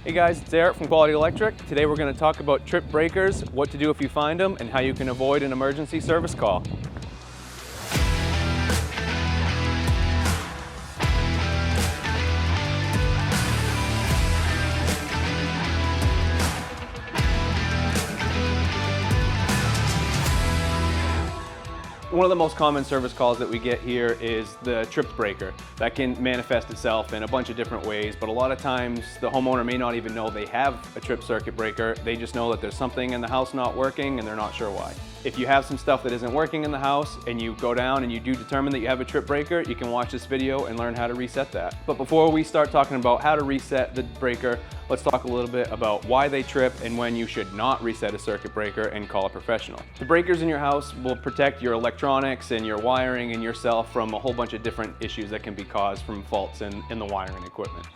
Hey guys, it's Eric from Quality Electric. Today we're going to talk about trip breakers, what to do if you find them, and how you can avoid an emergency service call. One of the most common service calls that we get here is the trip breaker. That can manifest itself in a bunch of different ways, but a lot of times the homeowner may not even know they have a trip circuit breaker. They just know that there's something in the house not working and they're not sure why. If you have some stuff that isn't working in the house and you go down and you do determine that you have a trip breaker, you can watch this video and learn how to reset that. But before we start talking about how to reset the breaker, let's talk a little bit about why they trip and when you should not reset a circuit breaker and call a professional. The breakers in your house will protect your electronics and your wiring and yourself from a whole bunch of different issues that can be caused from faults in the wiring equipment.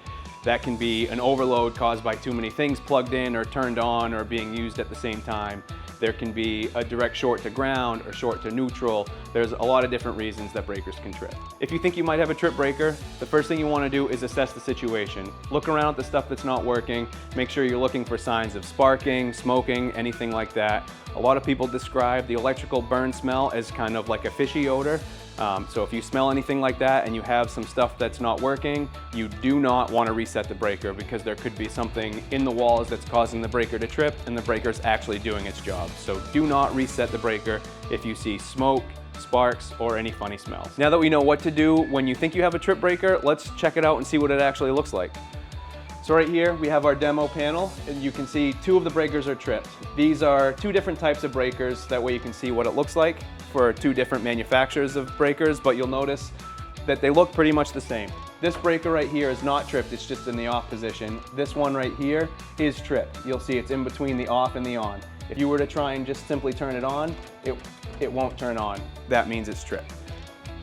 That can be an overload caused by too many things plugged in or turned on or being used at the same time. There can be a direct short to ground or short to neutral. There's a lot of different reasons that breakers can trip. If you think you might have a trip breaker, the first thing you want to do is assess the situation. Look around at the stuff that's not working. Make sure you're looking for signs of sparking, smoking, anything like that. A lot of people describe the electrical burn smell as kind of like a fishy odor. So if you smell anything like that and you have some stuff that's not working, you do not want to reset the breaker because there could be something in the walls that's causing the breaker to trip and the breaker's actually doing its job. So do not reset the breaker if you see smoke, sparks, or any funny smells. Now that we know what to do when you think you have a trip breaker, let's check it out and see what it actually looks like. So right here we have our demo panel and you can see two of the breakers are tripped. These are two different types of breakers, that way you can see what it looks like for two different manufacturers of breakers, but you'll notice that they look pretty much the same. This breaker right here is not tripped, it's just in the off position. This one right here is tripped. You'll see it's in between the off and the on. If you were to try and just simply turn it on, it won't turn on. That means it's tripped.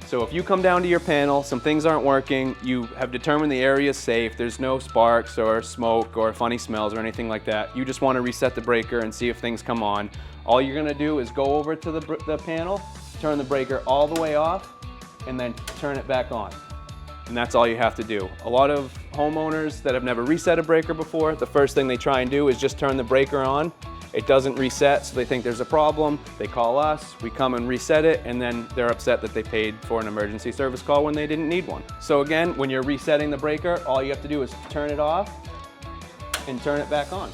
So if you come down to your panel, some things aren't working, you have determined the area is safe, there's no sparks or smoke or funny smells or anything like that, you just want to reset the breaker and see if things come on. All you're going to do is go over to the panel, turn the breaker all the way off, and then turn it back on. And that's all you have to do. A lot of homeowners that have never reset a breaker before, the first thing they try and do is just turn the breaker on. It doesn't reset, so they think there's a problem. They call us, we come and reset it, and then they're upset that they paid for an emergency service call when they didn't need one. So again, when you're resetting the breaker, all you have to do is turn it off and turn it back on.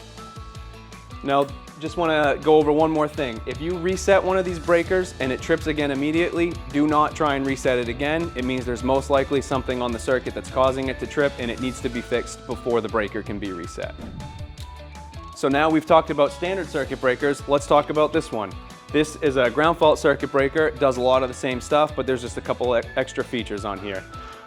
Now, just want to go over one more thing. If you reset one of these breakers and it trips again immediately, do not try and reset it again. It means there's most likely something on the circuit that's causing it to trip and it needs to be fixed before the breaker can be reset. So now we've talked about standard circuit breakers, let's talk about this one. This is a ground fault circuit breaker. It does a lot of the same stuff, but there's just a couple extra features on here.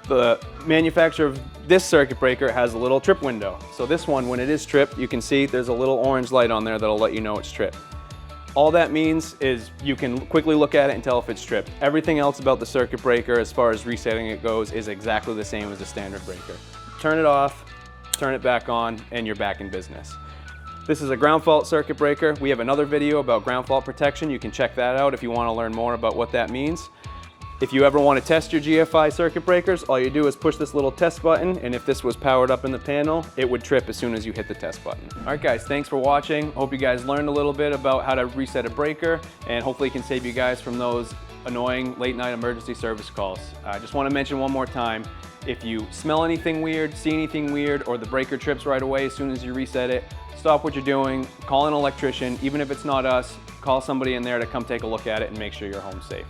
The manufacturer of this circuit breaker has a little trip window. So this one, when it is tripped, you can see there's a little orange light on there that'll let you know it's tripped. All that means is you can quickly look at it and tell if it's tripped. Everything else about the circuit breaker, as far as resetting it goes, is exactly the same as a standard breaker. Turn it off, turn it back on, and you're back in business. This is a ground fault circuit breaker. We have another video about ground fault protection. You can check that out if you want to learn more about what that means. If you ever want to test your GFI circuit breakers, all you do is push this little test button, and if this was powered up in the panel, it would trip as soon as you hit the test button. All right guys, thanks for watching. Hope you guys learned a little bit about how to reset a breaker, and hopefully it can save you guys from those annoying late night emergency service calls. I just want to mention one more time, if you smell anything weird, see anything weird, or the breaker trips right away as soon as you reset it, stop what you're doing, call an electrician. Even if it's not us, call somebody in there to come take a look at it and make sure your home's safe.